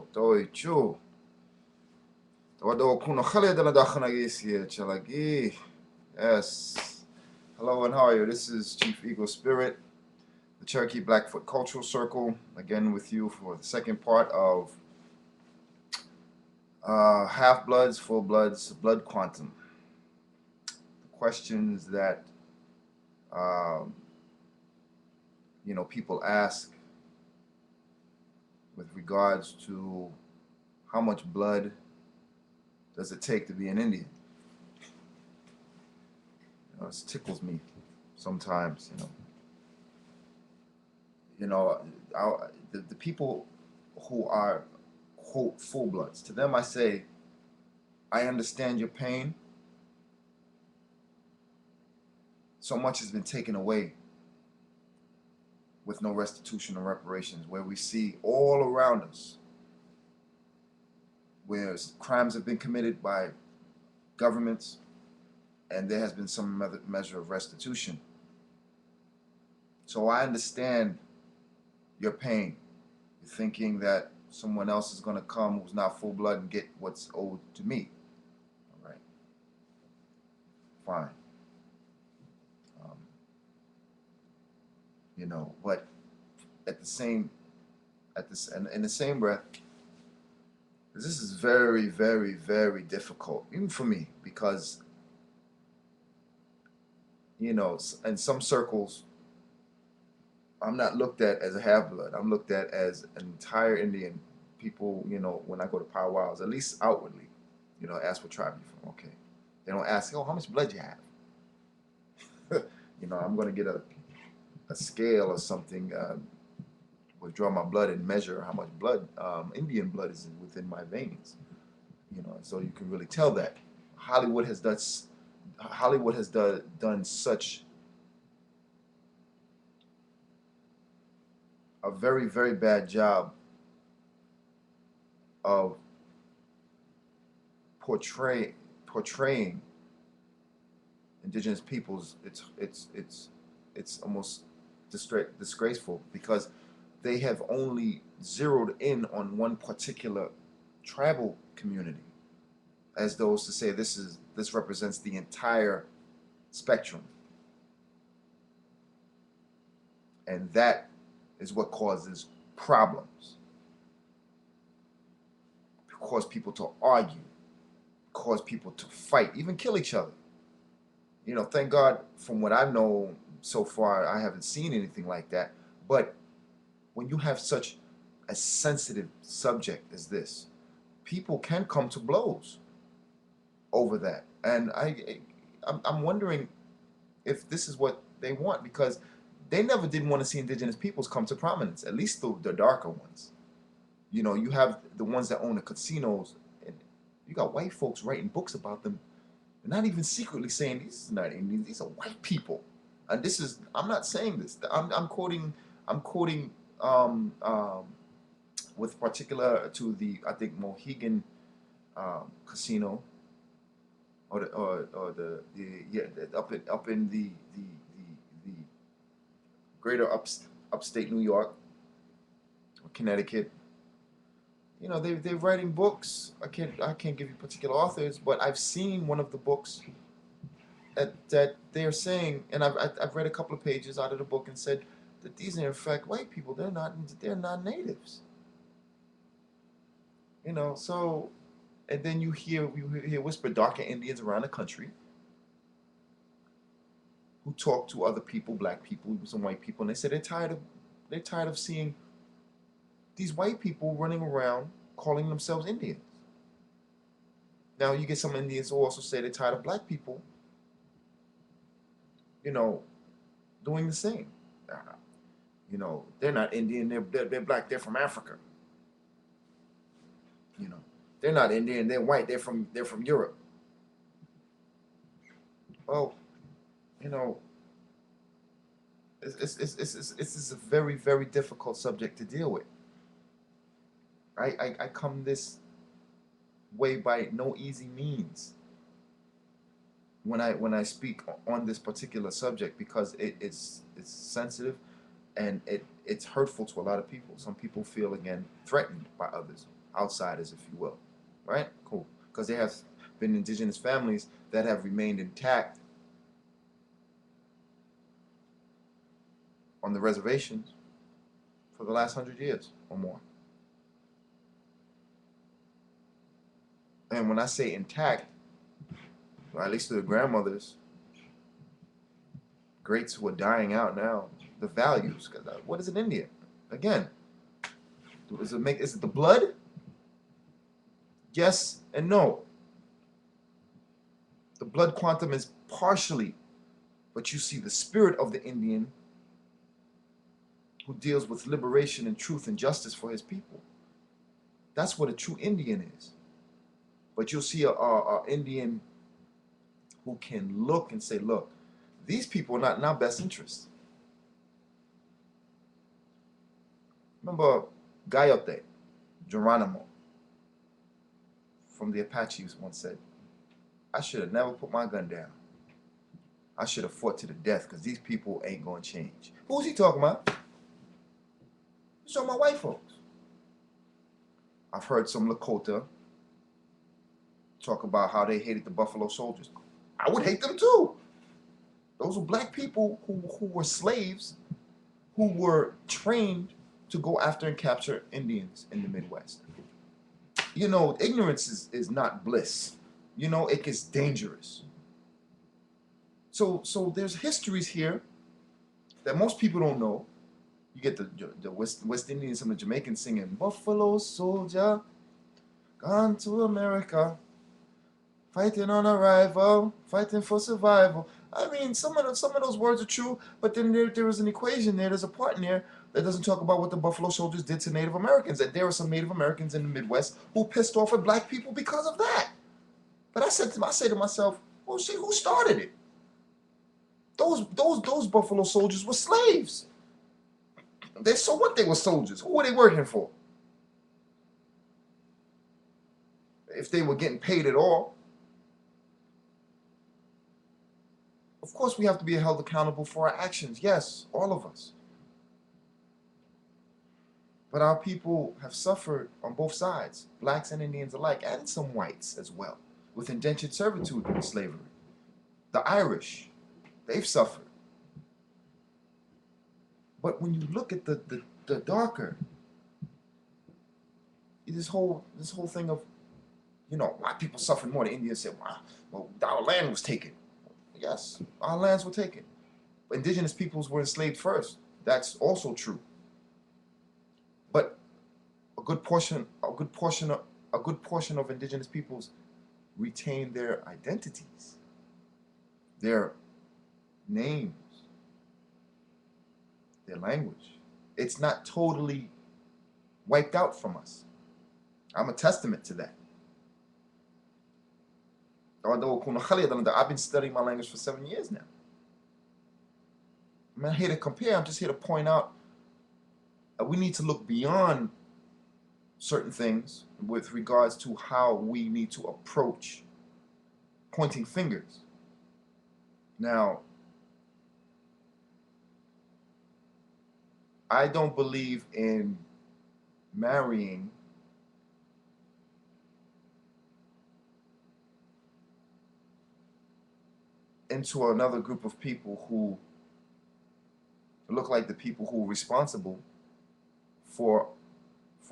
Pt2. Todo kuno khale dala dakhna gisi chalagi. Yes. Hello and how are you? This is Chief Eagle Spirit, the Cherokee Blackfoot Cultural Circle, again with you for the second part of Half Bloods, Full Bloods, Blood Quantum. The questions that um, people ask with regards to how much blood does it take to be an Indian? It tickles me sometimes. The people who are quote full bloods. To them, I say, I understand your pain. So much has been taken away with no restitution or reparations, where we see all around us where crimes have been committed by governments and there has been some measure of restitution. So I understand your pain. You're thinking that someone else is going to come who's not full blood and get what's owed to me. All right. Fine. But in the same breath, this is very, very, very difficult, even for me, because in some circles, I'm not looked at as a half-blood. I'm looked at as an entire Indian. People, when I go to powwows, at least outwardly, ask what tribe you're from. Okay. They don't ask, oh, how much blood you have? I'm going to get a scale or something, withdraw my blood and measure how much blood, Indian blood is within my veins. So you can really tell that. Hollywood has done such a very, very bad job of portraying indigenous peoples. It's almost disgraceful, because they have only zeroed in on one particular tribal community, as though to say this represents the entire spectrum, and that is what causes problems. Cause people to argue, cause people to fight, even kill each other. Thank God, from what I know so far, I haven't seen anything like that. But when you have such a sensitive subject as this, people can come to blows over that. And I'm wondering if this is what they want, because they never did want to see indigenous peoples come to prominence, at least the darker ones. You have the ones that own the casinos, and you got white folks writing books about them, and not even secretly saying these are not Indians, these are white people. And I'm not saying this. I'm quoting um, um, with particular to the, I think, Mohegan casino, or the yeah, up in the greater upstate New York or Connecticut. They're writing books. I can't give you particular authors, but I've seen one of the books that they're saying, and I've read a couple of pages out of the book and said that these are in fact white people. They're not natives. So, and then you hear whisper darker Indians around the country who talk to other people, black people, some white people, and they say they're tired of seeing these white people running around calling themselves Indians. Now you get some Indians who also say they're tired of black people, doing the same. They're not Indian. They're black. They're from Africa. They're not Indian. They're white. They're from Europe. Well, you know, it's a very, very difficult subject to deal with. I come this way by no easy means when I speak on this particular subject, because it's sensitive, and it's hurtful to a lot of people. Some people feel, again, threatened by others. outsiders, if you will, right? Cool. Because there have been indigenous families that have remained intact on the reservations for the last 100 years or more. And when I say intact, or at least to the grandmothers, greats who are dying out now, the values. Because what is an Indian? Again, is it the blood? Yes and no. The blood quantum is partially, but you see the spirit of the Indian who deals with liberation and truth and justice for his people. That's what a true Indian is. But you'll see a Indian who can look and say, look, these people are not in our best interest. Remember Gayote, Geronimo, from the Apaches once said, I should have never put my gun down. I should have fought to the death because these people ain't going to change. Who's he talking about? He's talking about white folks. I've heard some Lakota talk about how they hated the Buffalo Soldiers. I would hate them too. Those were black people who were slaves, who were trained to go after and capture Indians in the Midwest. You know, ignorance is not bliss. You know, it gets dangerous. So there's histories here that most people don't know. You get the West Indians, some of the Jamaicans singing, Buffalo Soldier, gone to America, fighting on arrival, fighting for survival. I mean, some of those words are true, but then there is an equation there. There's a part in there that doesn't talk about what the Buffalo Soldiers did to Native Americans. And there are some Native Americans in the Midwest who pissed off at black people because of that. But I say to myself, well, shit, who started it? Those Buffalo Soldiers were slaves. So what? They were soldiers. Who were they working for? If they were getting paid at all. Of course, we have to be held accountable for our actions. Yes, all of us. But our people have suffered on both sides, blacks and Indians alike, and some whites as well, with indentured servitude and slavery. The Irish, they've suffered. But when you look at the darker, this whole thing of, you know, white people suffering more. The Indians said, well, our land was taken. Yes, our lands were taken. But indigenous peoples were enslaved first. That's also true. But a good portion of indigenous peoples retain their identities, their names, their language. It's not totally wiped out from us. I'm a testament to that. I've been studying my language for 7 years now. I'm not here to compare, I'm just here to point out that we need to look beyond certain things with regards to how we need to approach pointing fingers. Now, I don't believe in marrying into another group of people who look like the people who are responsible for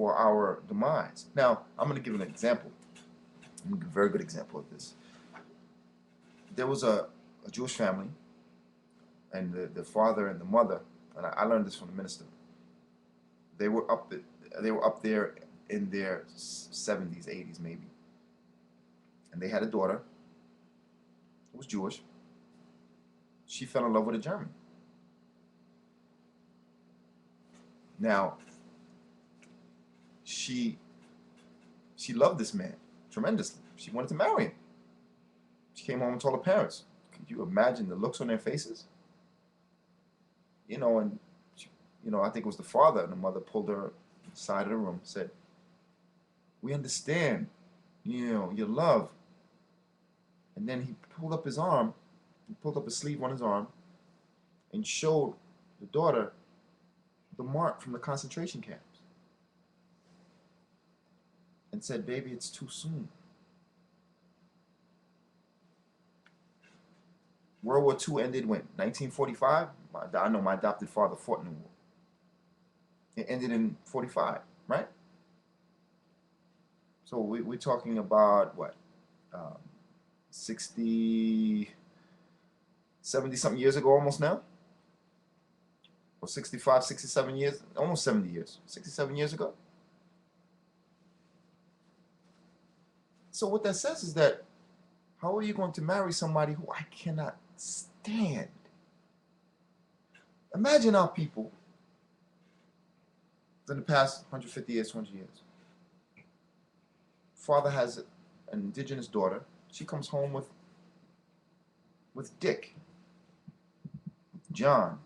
our demise. Now, I'm going to give an example. I'm going to give a very good example of this. There was a Jewish family, and the father and the mother, and I learned this from the minister. They were up there in their 70s, 80s maybe, and they had a daughter who was Jewish. She fell in love with a German. Now, she loved this man tremendously. She wanted to marry him. She came home and told her parents. Could you imagine the looks on their faces? You know, and she, I think it was the father and the mother pulled her aside of the room, said, "We understand, your love." And then he pulled up his arm, he pulled up a sleeve on his arm, and showed the daughter the mark from the concentration camps. and said, baby, it's too soon. World War II ended when? 1945? I know my adopted father fought in the war. It ended in 45, right? So we're talking about what? Um, 60, 70 something years ago almost now? Or 65, 67 years? Almost 70 years. 67 years ago? So what that says is that how are you going to marry somebody who I cannot stand? Imagine our people in the past 150 years, 200 years. Father has an indigenous daughter. She comes home with Dick, John,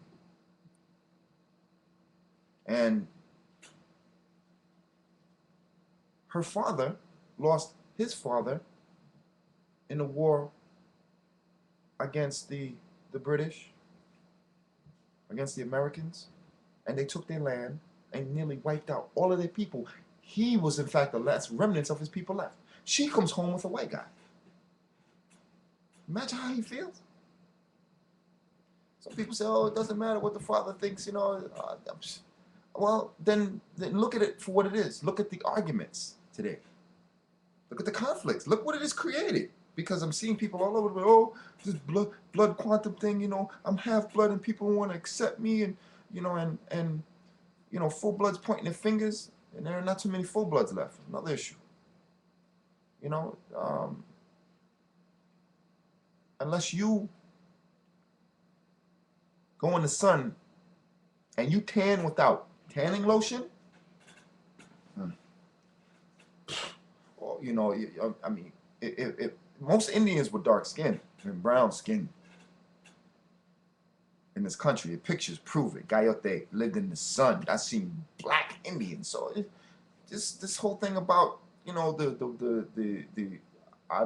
and her father lost his father in the war against the British, against the Americans, and they took their land and nearly wiped out all of their people. He was, in fact, the last remnants of his people left. She comes home with a white guy. Imagine how he feels. Some people say, oh, it doesn't matter what the father thinks, you know. Well, then look at it for what it is. Look at the arguments today. Look at the conflicts. Look what it has created. Because I'm seeing people all over the way, oh, this blood quantum thing, you know, I'm half blood and people want to accept me, and you know, and you know, full bloods pointing their fingers, and there are not too many full bloods left. Another issue. You know, unless you go in the sun and you tan without tanning lotion, or you know, I mean, most Indians were dark skinned and brown skinned in this country. The pictures prove it. Gayote lived in the sun. I seen black Indians. So this whole thing about, you know,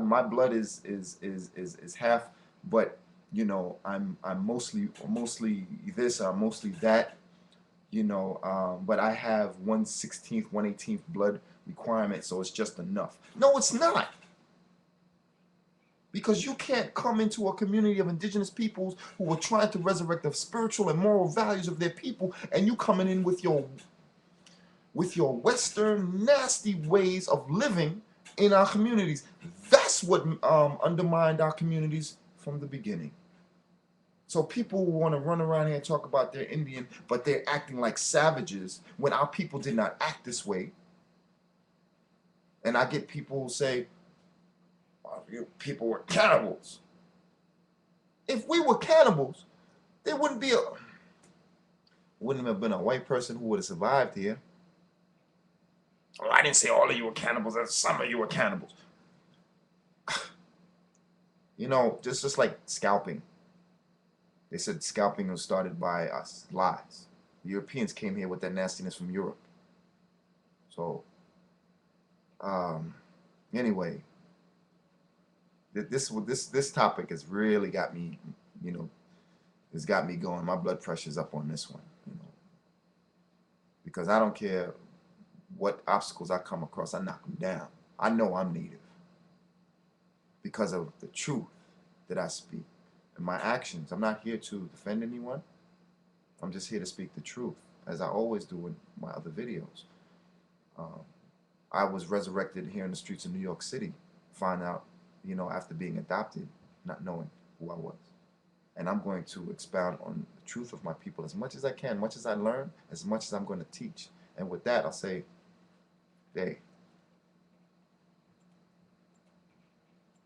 my blood is half, but you know, I'm mostly this, I'm mostly that, you know, but I have 1/16th, 1/18th blood requirement, so it's just enough. No, it's not. Because you can't come into a community of indigenous peoples who are trying to resurrect the spiritual and moral values of their people, and you coming in with your Western nasty ways of living in our communities. That's what undermined our communities from the beginning. So people want to run around here and talk about they're Indian, but they're acting like savages when our people did not act this way. And I get people who say, oh, you people were cannibals. If we were cannibals, there wouldn't have been a white person who would have survived here. Well, I didn't say all of you were cannibals. Some of you were cannibals. You know, just like scalping. They said scalping was started by us. Lies. The Europeans came here with that nastiness from Europe. So, anyway, this topic has really got me, you know, it's got me going. My blood pressure's up on this one, you know, because I don't care what obstacles I come across, I knock them down. I know I'm native because of the truth that I speak and my actions. I'm not here to defend anyone. I'm just here to speak the truth, as I always do in my other videos. Um, I was resurrected here in the streets of New York City, find out, you know, after being adopted, not knowing who I was. And I'm going to expound on the truth of my people as much as I can, much as I learn, as much as I'm going to teach. And with that, I'll say, hey,